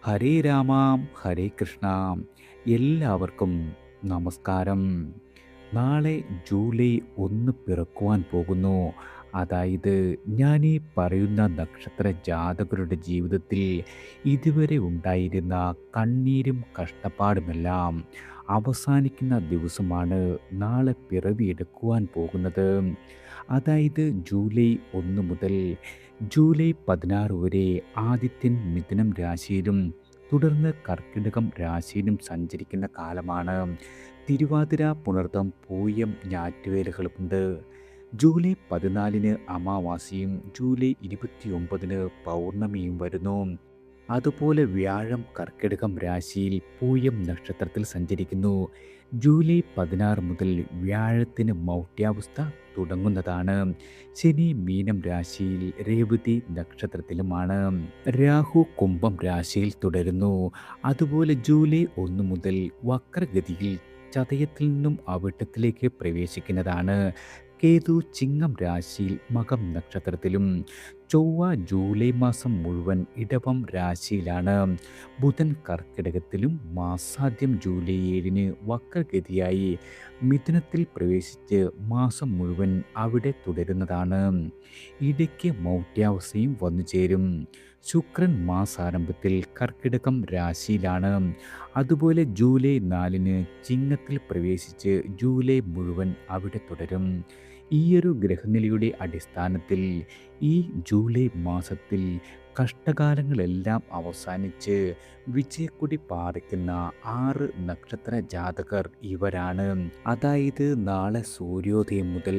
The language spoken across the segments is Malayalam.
ഹരേ രാമ ഹരേ കൃഷ്ണ. എല്ലാവർക്കും നമസ്കാരം. നാളെ ജൂലൈ 1 പിറക്കുവാൻ പോകുന്നു. അതായത് ഞാൻ ഈ പറയുന്ന നക്ഷത്ര ജാതകരുടെ ജീവിതത്തിൽ ഇതുവരെ ഉണ്ടായിരുന്ന കണ്ണീരും കഷ്ടപ്പാടുമെല്ലാം അവസാനിക്കുന്ന ദിവസമാണ് നാളെ പിറവിയെടുക്കുവാൻ പോകുന്നത്. അതായത് ജൂലൈ 1 മുതൽ ജൂലൈ 16 വരെ ആദിത്യൻ മിഥുനം രാശിയിലും തുടർന്ന് കർക്കിടകം രാശിയിലും സഞ്ചരിക്കുന്ന കാലമാണ്. തിരുവാതിര, പുണർതം, പൂയം, ഞാറ്റുവേലകളുമുണ്ട്. ജൂലൈ 14 അമാവാസിയും ജൂലൈ 29 പൗർണമിയും വരുന്നു. അതുപോലെ വ്യാഴം കർക്കിടകം രാശിയിൽ പൂയം നക്ഷത്രത്തിൽ സഞ്ചരിക്കുന്നു. ജൂലൈ 16 മുതൽ വ്യാഴത്തിന് മൗഢ്യാവസ്ഥ തുടങ്ങുന്നതാണ്. ശനി മീനം രാശിയിൽ രേവതി നക്ഷത്രത്തിലുമാണ്. രാഹു കുംഭം രാശിയിൽ തുടരുന്നു. അതുപോലെ ജൂലൈ 1 മുതൽ വക്രഗതിയിൽ ചതയത്തിൽ നിന്നും അവിട്ടത്തിലേക്ക് പ്രവേശിക്കുന്നതാണ്. കേതു ചിങ്ങം രാശിയിൽ മകം നക്ഷത്രത്തിലും. ചൊവ്വ ജൂലൈ മാസം മുഴുവൻ ഇടവം രാശിയിലാണ്. ബുധൻ കർക്കിടകത്തിലും മാസാദ്യം ജൂലൈ 7 വക്രഗതിയായി മിഥുനത്തിൽ പ്രവേശിച്ച് മാസം മുഴുവൻ അവിടെ തുടരുന്നതാണ്. ഇടയ്ക്ക് മൗഢ്യാവസ്ഥയും വന്നു ചേരും. ശുക്രൻ മാസാരംഭത്തിൽ കർക്കിടകം രാശിയിലാണ്. അതുപോലെ ജൂലൈ 4 ചിങ്ങത്തിൽ പ്രവേശിച്ച് ജൂലൈ മുഴുവൻ അവിടെ തുടരും. ഈയൊരു ഗ്രഹനിലയുടെ അടിസ്ഥാനത്തിൽ ഈ ജൂലൈ മാസത്തിൽ കഷ്ടകാലങ്ങളെല്ലാം അവസാനിച്ച് വിജയക്കൊടി പാറിക്കുന്ന 6 നക്ഷത്ര ജാതകർ ഇവരാണ്. അതായത് നാളെ സൂര്യോദയം മുതൽ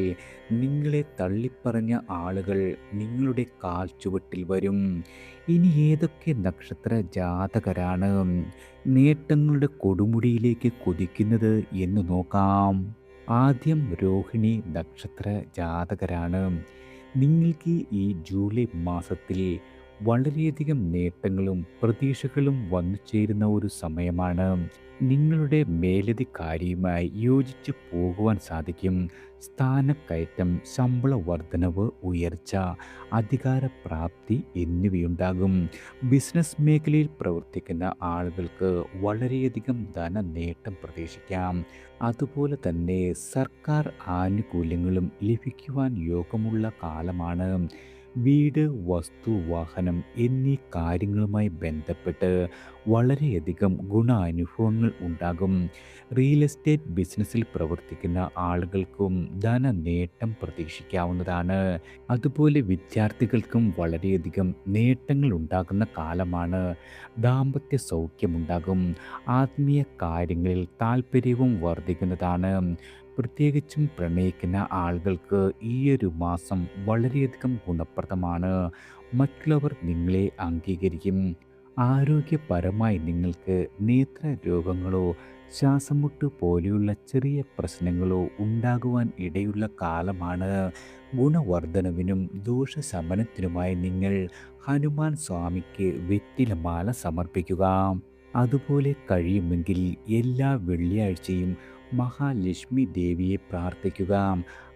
നിങ്ങളെ തള്ളിപ്പറഞ്ഞ ആളുകൾ നിങ്ങളുടെ കാൽച്ചുവട്ടിൽ വരും. ഇനി ഏതൊക്കെ നക്ഷത്ര ജാതകരാണ് നേട്ടങ്ങളുടെ കൊടുമുടിയിലേക്ക് കുതിക്കുന്നത് എന്ന് നോക്കാം. ആദ്യം രോഹിണി നക്ഷത്ര ജാതകരാണ്. നിങ്ങൾക്ക് ഈ ജൂലൈ മാസത്തിൽ വളരെയധികം നേട്ടങ്ങളും പ്രതീക്ഷകളും വന്നു ചേരുന്ന ഒരു സമയമാണ്. നിങ്ങളുടെ മേലധികാരിയുമായി യോജിച്ച് പോകുവാൻ സാധിക്കും. സ്ഥാനക്കയറ്റം, ശമ്പള വർധനവ്, ഉയർച്ച, അധികാരപ്രാപ്തി എന്നിവയുണ്ടാകും. ബിസിനസ് മേഖലയിൽ പ്രവർത്തിക്കുന്ന ആളുകൾക്ക് വളരെയധികം ധനനേട്ടം പ്രതീക്ഷിക്കാം. അതുപോലെ തന്നെ സർക്കാർ ആനുകൂല്യങ്ങളും ലഭിക്കുവാൻ യോഗമുള്ള കാലമാണ്. വീട്, വസ്തു, വാഹനം എന്നീ കാര്യങ്ങളുമായി ബന്ധപ്പെട്ട് വളരെയധികം ഗുണാനുഭവങ്ങൾ ഉണ്ടാകും. റിയൽ എസ്റ്റേറ്റ് ബിസിനസ്സിൽ പ്രവർത്തിക്കുന്ന ആളുകൾക്കും ധനനേട്ടം പ്രതീക്ഷിക്കാവുന്നതാണ്. അതുപോലെ വിദ്യാർത്ഥികൾക്കും വളരെയധികം നേട്ടങ്ങൾ ഉണ്ടാകുന്ന കാലമാണ്. ദാമ്പത്യ സൗഖ്യമുണ്ടാകും. ആത്മീയ കാര്യങ്ങളിൽ താല്പര്യവും വർദ്ധിക്കുന്നതാണ്. പ്രത്യേകിച്ചും പ്രണയിക്കുന്ന ആളുകൾക്ക് ഈയൊരു മാസം വളരെയധികം ഗുണപ്രദമാണ്. മറ്റുള്ളവർ നിങ്ങളെ അംഗീകരിക്കും. ആരോഗ്യപരമായി നിങ്ങൾക്ക് നേത്രരോഗങ്ങളോ ശ്വാസമുട്ട് പോലെയുള്ള ചെറിയ പ്രശ്നങ്ങളോ ഉണ്ടാകുവാൻ ഇടയുള്ള കാലമാണ്. ഗുണവർദ്ധനവിനും ദോഷശമനത്തിനുമായി നിങ്ങൾ ഹനുമാൻ സ്വാമിക്ക് വെറ്റിലമാല സമർപ്പിക്കുക. അതുപോലെ കഴിയുമെങ്കിൽ എല്ലാ വെള്ളിയാഴ്ചയും മഹാലക്ഷ്മി ദേവിയെ പ്രാർത്ഥിക്കുക.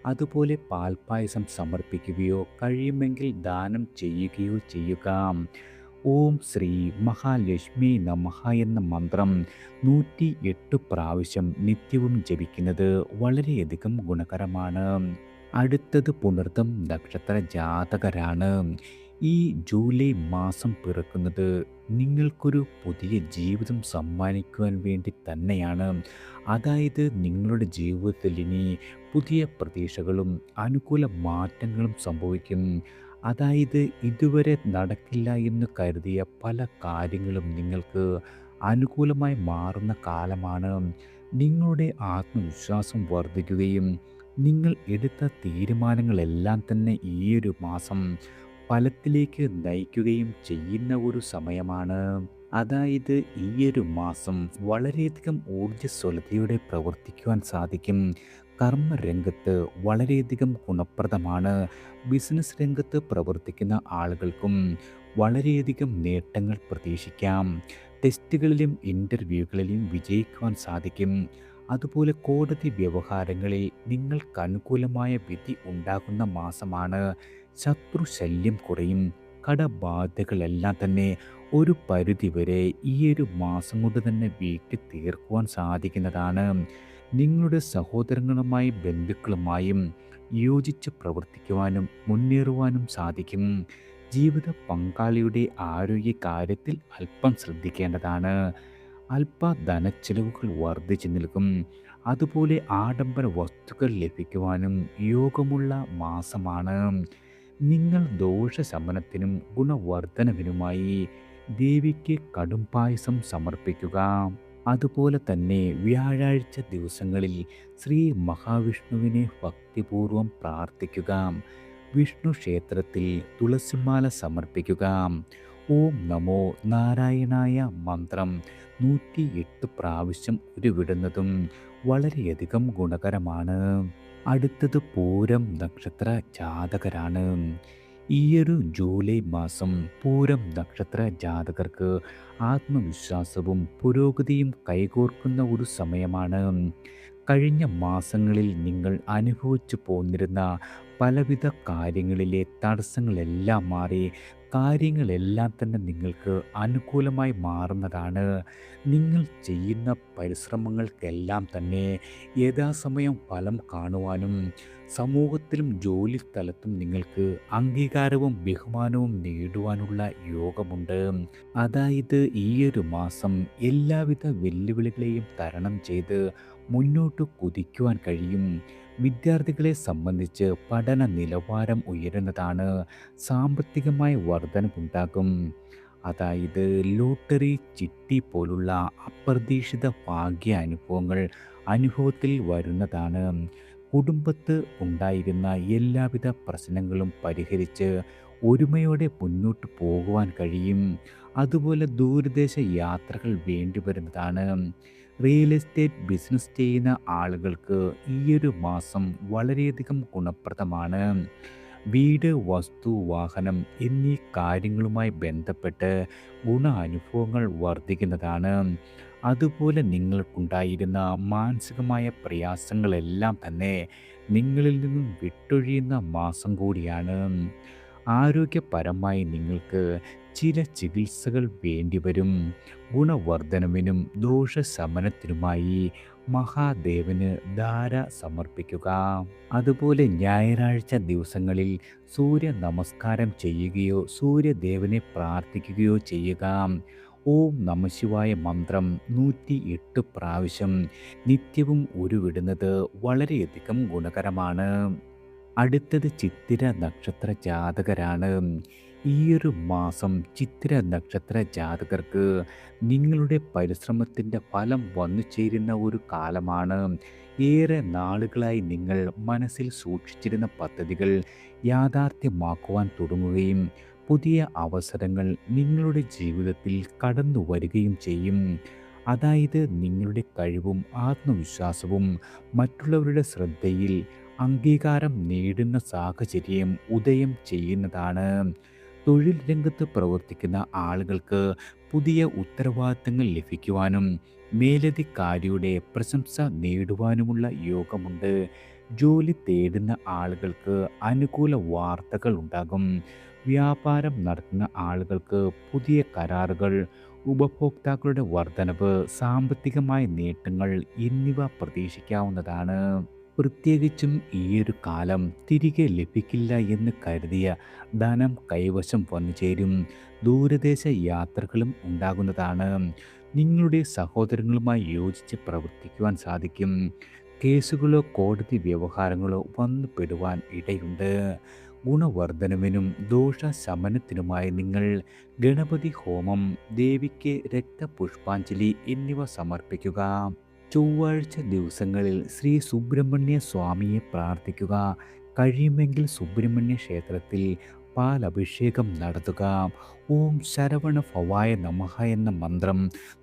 അതുപോലെ പാൽപ്പായസം സമർപ്പിക്കുകയോ കഴിയുമെങ്കിൽ ദാനം ചെയ്യുകയോ ചെയ്യുക. ഓം ശ്രീ മഹാലക്ഷ്മി നമഃ എന്ന മന്ത്രം 108 പ്രാവശ്യം നിത്യവും ജപിക്കുന്നത് വളരെയധികം ഗുണകരമാണ്. അടുത്തത് പുണർതം നക്ഷത്ര ജാതകരാണ്. ഈ ജൂലൈ മാസം പിറക്കുന്നത് നിങ്ങൾക്കൊരു പുതിയ ജീവിതം സമ്മാനിക്കുവാൻ വേണ്ടി തന്നെയാണ്. അതായത് നിങ്ങളുടെ ജീവിതത്തിൽ ഇനി പുതിയ പ്രതീക്ഷകളും അനുകൂല മാറ്റങ്ങളും സംഭവിക്കും. അതായത് ഇതുവരെ നടക്കില്ല എന്ന് കരുതിയ പല കാര്യങ്ങളും നിങ്ങൾക്ക് അനുകൂലമായി മാറുന്ന കാലമാണ്. നിങ്ങളുടെ ആത്മവിശ്വാസം വർദ്ധിക്കുകയും നിങ്ങൾ എടുത്ത തീരുമാനങ്ങളെല്ലാം തന്നെ ഈയൊരു മാസം ഫലത്തിലേക്ക് നയിക്കുകയും ചെയ്യുന്ന ഒരു സമയമാണ്. അതായത് ഈയൊരു മാസം വളരെയധികം ഊർജ്ജസ്വലതയോടെ പ്രവർത്തിക്കുവാൻ സാധിക്കും. കർമ്മരംഗത്ത് വളരെയധികം ഗുണപ്രദമാണ്. ബിസിനസ് രംഗത്ത് പ്രവർത്തിക്കുന്ന ആളുകൾക്കും വളരെയധികം നേട്ടങ്ങൾ പ്രതീക്ഷിക്കാം. ടെസ്റ്റുകളിലും ഇൻ്റർവ്യൂകളിലും വിജയിക്കുവാൻ സാധിക്കും. അതുപോലെ കോടതി വ്യവഹാരങ്ങളിൽ നിങ്ങൾക്ക് അനുകൂലമായ വിധി ഉണ്ടാകുന്ന മാസമാണ്. ശത്രുശല്യം കുറയും. കടബാധ്യതകളെല്ലാം തന്നെ ഒരു പരിധിവരെ ഈ ഒരു മാസം കൊണ്ട് തന്നെ വീട്ടി തീർക്കുവാൻ സാധിക്കുന്നതാണ്. നിങ്ങളുടെ സഹോദരങ്ങളുമായി ബന്ധുക്കളുമായും യോജിച്ച് പ്രവർത്തിക്കുവാനും മുന്നേറുവാനും സാധിക്കും. ജീവിത പങ്കാളിയുടെ ആരോഗ്യ കാര്യത്തിൽ അല്പം ശ്രദ്ധിക്കേണ്ടതാണ്. അല്പ ധനച്ചിലവുകൾ വർദ്ധിച്ചു നിൽക്കും. അതുപോലെ ആഡംബര വസ്തുക്കൾ ലഭിക്കുവാനും യോഗമുള്ള മാസമാണ്. നിങ്ങൾ ദോഷശമനത്തിനും ഗുണവർദ്ധനവിനുമായി ദേവിക്ക് കടുംപായസം സമർപ്പിക്കുക. അതുപോലെ തന്നെ വ്യാഴാഴ്ച ദിവസങ്ങളിൽ ശ്രീ മഹാവിഷ്ണുവിനെ ഭക്തിപൂർവം പ്രാർത്ഥിക്കുക. വിഷ്ണു ക്ഷേത്രത്തിൽ തുളസിമാല സമർപ്പിക്കുക. ഓം നമോ നാരായണായ മന്ത്രം 108 പ്രാവശ്യം ഉരുവിടുന്നതും വളരെയധികം ഗുണകരമാണ്. അടുത്തത് പൂരം നക്ഷത്ര ജാതകരാണ്. ഈയൊരു ജൂലൈ മാസം പൂരം നക്ഷത്ര ജാതകർക്ക് ആത്മവിശ്വാസവും പുരോഗതിയും കൈകോർക്കുന്ന ഒരു സമയമാണ്. കഴിഞ്ഞ മാസങ്ങളിൽ നിങ്ങൾ അനുഭവിച്ചു പോന്നിരുന്ന പലവിധ കാര്യങ്ങളിലെ തടസ്സങ്ങളെല്ലാം മാറി കാര്യങ്ങളെല്ലാം തന്നെ നിങ്ങൾക്ക് അനുകൂലമായി മാറുന്നതാണ്. നിങ്ങൾ ചെയ്യുന്ന പരിശ്രമങ്ങൾക്കെല്ലാം തന്നെ യഥാസമയം ഫലം കാണുവാനും സമൂഹത്തിലും ജോലി സ്ഥലത്തും നിങ്ങൾക്ക് അംഗീകാരവും ബഹുമാനവും നേടുവാനുള്ള യോഗമുണ്ട്. അതായത് ഈയൊരു മാസം എല്ലാവിധ വെല്ലുവിളികളെയും തരണം ചെയ്ത് മുന്നോട്ട് കുതിക്കുവാൻ കഴിയും. വിദ്യാർത്ഥികളെ സംബന്ധിച്ച് പഠന നിലവാരം ഉയരുന്നതാണ്. സാമ്പത്തികമായ വർധനവുണ്ടാകും. അതായത് ലോട്ടറി, ചിട്ടി പോലുള്ള അപ്രതീക്ഷിത ഭാഗ്യ അനുഭവങ്ങൾ അനുഭവത്തിൽ വരുന്നതാണ്. കുടുംബത്ത് ഉണ്ടായിരുന്ന എല്ലാവിധ പ്രശ്നങ്ങളും പരിഹരിച്ച് ഒരുമയോടെ മുന്നോട്ട് പോകുവാൻ കഴിയും. അതുപോലെ ദൂരദേശ യാത്രകൾ വേണ്ടി വരുന്നതാണ്. റിയൽ എസ്റ്റേറ്റ് ബിസിനസ് ചെയ്യുന്ന ആളുകൾക്ക് ഈയൊരു മാസം വളരെയധികം ഗുണപ്രദമാണ്. വീട്, വസ്തു, വാഹനം എന്നീ കാര്യങ്ങളുമായി ബന്ധപ്പെട്ട് അനുഭവങ്ങൾ വർദ്ധിക്കുന്നതാണ്. അതുപോലെ നിങ്ങൾക്കുണ്ടായിരുന്ന മാനസികമായ പ്രയാസങ്ങളെല്ലാം തന്നെ നിങ്ങളിൽ നിന്നും വിട്ടൊഴിയുന്ന മാസം കൂടിയാണ്. ആരോഗ്യപരമായി നിങ്ങൾക്ക് ചില ചികിത്സകൾ വേണ്ടിവരും. ഗുണവർദ്ധനവിനും ദോഷശമനത്തിനുമായി മഹാദേവന് ധാര സമർപ്പിക്കുക. അതുപോലെ ഞായറാഴ്ച ദിവസങ്ങളിൽ സൂര്യ നമസ്കാരം ചെയ്യുകയോ സൂര്യദേവനെ പ്രാർത്ഥിക്കുകയോ ചെയ്യുക. ഓം നമഃശിവായ മന്ത്രം 108 പ്രാവശ്യം നിത്യവും ഉരുവിടുന്നത് വളരെയധികം ഗുണകരമാണ്. അടുത്തത് ചിത്തിര നക്ഷത്ര ജാതകരാണ്. ഈയൊരു മാസം ചിത്തിര നക്ഷത്ര ജാതകർക്ക് നിങ്ങളുടെ പരിശ്രമത്തിൻ്റെ ഫലം വന്നു ചേരുന്ന ഒരു കാലമാണ്. ഏറെ നാളുകളായി നിങ്ങൾ മനസ്സിൽ സൂക്ഷിച്ചിരുന്ന പദ്ധതികൾ യാഥാർത്ഥ്യമാക്കുവാൻ തുടങ്ങുകയും പുതിയ അവസരങ്ങൾ നിങ്ങളുടെ ജീവിതത്തിൽ കടന്നു വരികയും ചെയ്യും. അതായത് നിങ്ങളുടെ കഴിവും ആത്മവിശ്വാസവും മറ്റുള്ളവരുടെ ശ്രദ്ധയിൽ അംഗീകാരം നേടുന്ന സാഹചര്യം ഉദയം ചെയ്യുന്നതാണ്. തൊഴിൽ രംഗത്ത് പ്രവർത്തിക്കുന്ന ആളുകൾക്ക് പുതിയ ഉത്തരവാദിത്തങ്ങൾ ലഭിക്കുവാനും മേലധികാരിയുടെ പ്രശംസ നേടുവാനുമുള്ള യോഗമുണ്ട്. ജോലി തേടുന്ന ആളുകൾക്ക് അനുകൂല വാർത്തകൾ ഉണ്ടാകും. വ്യാപാരം നടത്തുന്ന ആളുകൾക്ക് പുതിയ കരാറുകൾ, ഉപഭോക്താക്കളുടെ വർധനവ്, സാമ്പത്തികമായ നേട്ടങ്ങൾ എന്നിവ പ്രതീക്ഷിക്കാവുന്നതാണ്. പ്രത്യേകിച്ചും ഈയൊരു കാലം തിരികെ ലഭിക്കില്ല എന്ന് കരുതിയ ധനം കൈവശം വന്നു ചേരും. ദൂരദേശ യാത്രകളും ഉണ്ടാകുന്നതാണ്. നിങ്ങളുടെ സഹോദരങ്ങളുമായി യോജിച്ച് പ്രവർത്തിക്കുവാൻ സാധിക്കും. കേസുകളോ കോടതി വ്യവഹാരങ്ങളോ വന്നു പെടുവാൻ ഇടയുണ്ട്. ഗുണവർദ്ധനവിനും ദോഷശമനത്തിനുമായി നിങ്ങൾ ഗണപതി ഹോമം, ദേവിക്ക് രക്തപുഷ്പാഞ്ജലി എന്നിവ സമർപ്പിക്കുക. ചൊവ്വാഴ്ച ദിവസങ്ങളിൽ ശ്രീ സുബ്രഹ്മണ്യ സ്വാമിയെ പ്രാർത്ഥിക്കുക. കഴിയുമെങ്കിൽ സുബ്രഹ്മണ്യ ക്ഷേത്രത്തിൽ പാലഭിഷേകം നടത്തുക. ഓം ശരവണ ഭവായ നമഃ എന്ന മന്ത്രം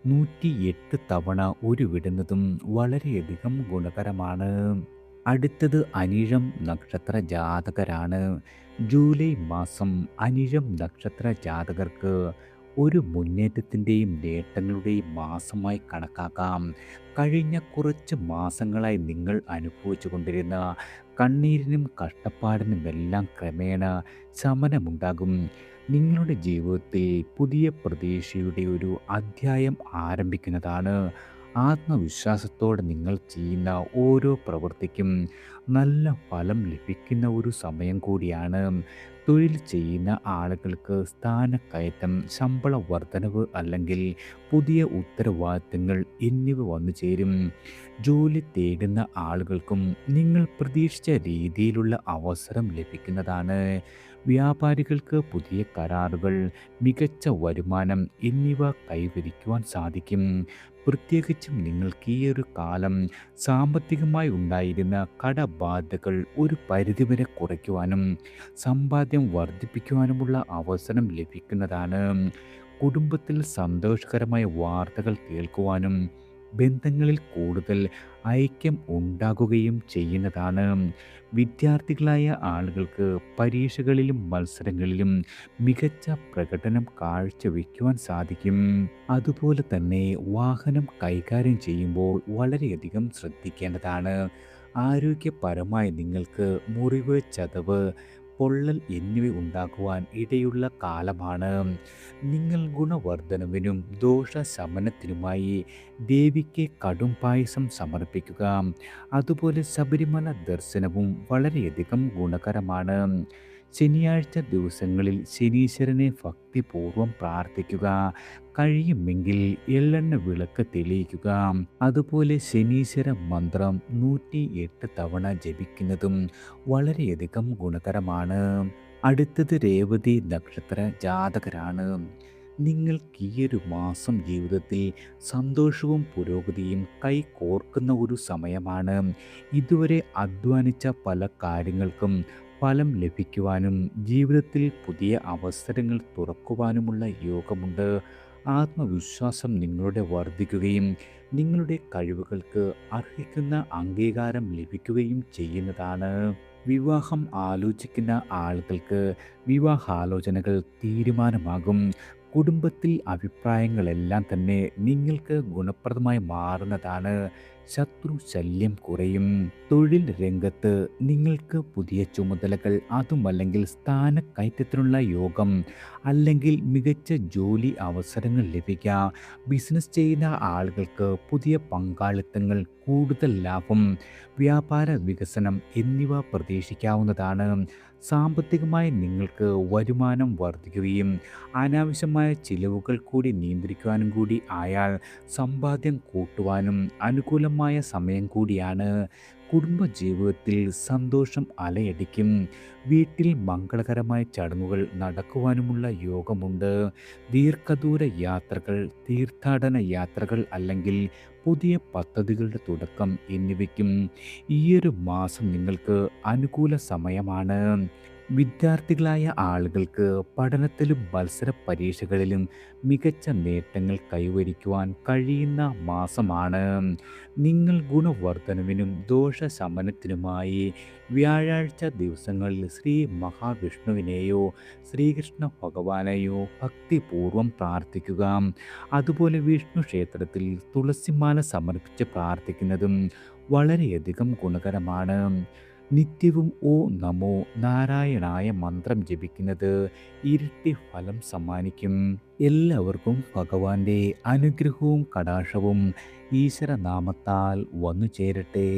108 തവണ ഉരുവിടുന്നതും വളരെയധികം ഗുണകരമാണ്. അടുത്തത് അനിഴം നക്ഷത്ര ജാതകരാണ്. ജൂലൈ മാസം അനിഴം നക്ഷത്ര ജാതകർക്ക് ഒരു മുന്നേറ്റത്തിൻ്റെയും നേട്ടങ്ങളുടെയും മാസമായി കണക്കാക്കാം. കഴിഞ്ഞ കുറച്ച് മാസങ്ങളായി നിങ്ങൾ അനുഭവിച്ചു കൊണ്ടിരുന്ന കണ്ണീരിനും കഷ്ടപ്പാടിനുമെല്ലാം ക്രമേണ ശമനമുണ്ടാകും. നിങ്ങളുടെ ജീവിതത്തിൽ പുതിയ പ്രതീക്ഷയുടെ ഒരു അധ്യായം ആരംഭിക്കുന്നതാണ്. ആത്മവിശ്വാസത്തോടെ നിങ്ങൾ ചെയ്യുന്ന ഓരോ പ്രവൃത്തിക്കും നല്ല ഫലം ലഭിക്കുന്ന ഒരു സമയം കൂടിയാണ്. തൊഴിൽ ചെയ്യുന്ന ആളുകൾക്ക് സ്ഥാനക്കയറ്റം, ശമ്പള വർധനവ് അല്ലെങ്കിൽ പുതിയ ഉത്തരവാദിത്തങ്ങൾ എന്നിവ വന്നു ചേരും. ജോലി തേടുന്ന ആളുകൾക്കും നിങ്ങൾ പ്രതീക്ഷിച്ച രീതിയിലുള്ള അവസരം ലഭിക്കുന്നതാണ്. വ്യാപാരികൾക്ക് പുതിയ കരാറുകൾ, മികച്ച വരുമാനം എന്നിവ കൈവരിക്കുവാൻ സാധിക്കും. പ്രത്യേകിച്ചും നിങ്ങൾക്ക് ഈ ഒരു കാലം സാമ്പത്തികമായി ഉണ്ടായിരുന്ന കടബാധ്യതകൾ ഒരു പരിധിവരെ കുറയ്ക്കുവാനും സമ്പാദ്യം വർദ്ധിപ്പിക്കുവാനുമുള്ള അവസരം ലഭിക്കുന്നതാണ്. കുടുംബത്തിൽ സന്തോഷകരമായ വാർത്തകൾ കേൾക്കുവാനും ബന്ധങ്ങളിൽ കൂടുതൽ ഐക്യം ഉണ്ടാകുകയും ചെയ്യുന്നതാണ്. വിദ്യാർത്ഥികളായ ആളുകൾക്ക് പരീക്ഷകളിലും മത്സരങ്ങളിലും മികച്ച പ്രകടനം കാഴ്ചവെക്കുവാൻ സാധിക്കും. അതുപോലെ തന്നെ വാഹനം കൈകാര്യം ചെയ്യുമ്പോൾ വളരെയധികം ശ്രദ്ധിക്കേണ്ടതാണ്. ആരോഗ്യപരമായി നിങ്ങൾക്ക് മുറിവ്, ചതവ്, പൊള്ളൽ എന്നിവ ഉണ്ടാകുവാൻ ഇടയുള്ള കാലമാണ്. നിങ്ങൾ ഗുണവർദ്ധനവിനും ദോഷശമനത്തിനുമായി ദേവിക്ക് കടും പായസം സമർപ്പിക്കുക. അതുപോലെ ശബരിമല ദർശനവും വളരെയധികം ഗുണകരമാണ്. ശനിയാഴ്ച ദിവസങ്ങളിൽ ശനീശ്വരനെ ഭക്തിപൂർവം പ്രാർത്ഥിക്കുക. കഴിയുമെങ്കിൽ എള്ളെണ്ണ വിളക്ക് തെളിയിക്കുക. അതുപോലെ ശനീശ്വര മന്ത്രം 108 തവണ ജപിക്കുന്നതും വളരെയധികം ഗുണകരമാണ്. അടുത്തത് രേവതി നക്ഷത്ര ജാതകരാണ്. നിങ്ങൾക്ക് ഈ ഒരു മാസം ജീവിതത്തിൽ സന്തോഷവും പുരോഗതിയും കൈകോർക്കുന്ന ഒരു സമയമാണ്. ഇതുവരെ അധ്വാനിച്ച പല കാര്യങ്ങൾക്കും ഫലം ലഭിക്കുവാനും ജീവിതത്തിൽ പുതിയ അവസരങ്ങൾ തുറക്കുവാനുമുള്ള യോഗമുണ്ട്. ആത്മവിശ്വാസം നിങ്ങളുടെ വർദ്ധിക്കുകയും നിങ്ങളുടെ കഴിവുകൾക്ക് അർഹിക്കുന്ന അംഗീകാരം ലഭിക്കുകയും ചെയ്യുന്നതാണ്. വിവാഹം ആലോചിക്കുന്ന ആളുകൾക്ക് വിവാഹാലോചനകൾ തീരുമാനമാകും. കുടുംബത്തിൽ അഭിപ്രായങ്ങളെല്ലാം തന്നെ നിങ്ങൾക്ക് ഗുണപ്രദമായി മാറുന്നതാണ്. ശത്രു ശല്യം കുറയും. തൊഴിൽ രംഗത്ത് നിങ്ങൾക്ക് പുതിയ ചുമതലകൾ, അതുമല്ലെങ്കിൽ സ്ഥാനക്കയറ്റത്തിനുള്ള യോഗം, അല്ലെങ്കിൽ മികച്ച ജോലി അവസരങ്ങൾ ലഭിക്കാം. ബിസിനസ് ചെയ്യുന്ന ആളുകൾക്ക് പുതിയ പങ്കാളിത്തങ്ങൾ, കൂടുതൽ ലാഭം, വ്യാപാര വികസനം എന്നിവ പ്രതീക്ഷിക്കാവുന്നതാണ്. സാമ്പത്തികമായി നിങ്ങൾക്ക് വരുമാനം വർദ്ധിക്കുകയും അനാവശ്യമായ ചിലവുകൾ കൂടി നിയന്ത്രിക്കുവാനും കൂടി ആയാൽ സമ്പാദ്യം കൂട്ടുവാനും അനുകൂലമായ സമയം കൂടിയാണ്. കുടുംബജീവിതത്തിൽ സന്തോഷം അലയടിക്കും. വീട്ടിൽ മംഗളകരമായ ചടങ്ങുകൾ നടക്കുവാനുമുള്ള യോഗമുണ്ട്. ദീർഘദൂര യാത്രകൾ, തീർത്ഥാടന യാത്രകൾ അല്ലെങ്കിൽ പുതിയ പദ്ധതികളുടെ തുടക്കം എന്നിവയ്ക്കും ഈയൊരു മാസം നിങ്ങൾക്ക് അനുകൂല സമയമാണ്. വിദ്യാർത്ഥികളായ ആളുകൾക്ക് പഠനത്തിലും മത്സര പരീക്ഷകളിലും മികച്ച നേട്ടങ്ങൾ കൈവരിക്കുവാൻ കഴിയുന്ന മാസമാണ്. നിങ്ങൾ ഗുണവർദ്ധനവിനും ദോഷശമനത്തിനുമായി വ്യാഴാഴ്ച ദിവസങ്ങളിൽ ശ്രീ മഹാവിഷ്ണുവിനെയോ ശ്രീകൃഷ്ണ ഭഗവാനെയോ ഭക്തിപൂർവം പ്രാർത്ഥിക്കുക. അതുപോലെ വിഷ്ണു ക്ഷേത്രത്തിൽ തുളസിമാല സമർപ്പിച്ച് പ്രാർത്ഥിക്കുന്നതും വളരെയധികം ഗുണകരമാണ്. നിത്യവും ഓ നമോ നാരായണായ മന്ത്രം ജപിക്കുന്നത് ഇരട്ടി ഫലം സമ്മാനിക്കും. എല്ലാവർക്കും ഭഗവാന്റെ അനുഗ്രഹവും കടാക്ഷവും ഈശ്വരനാമത്താൽ വന്നു ചേരട്ടെ.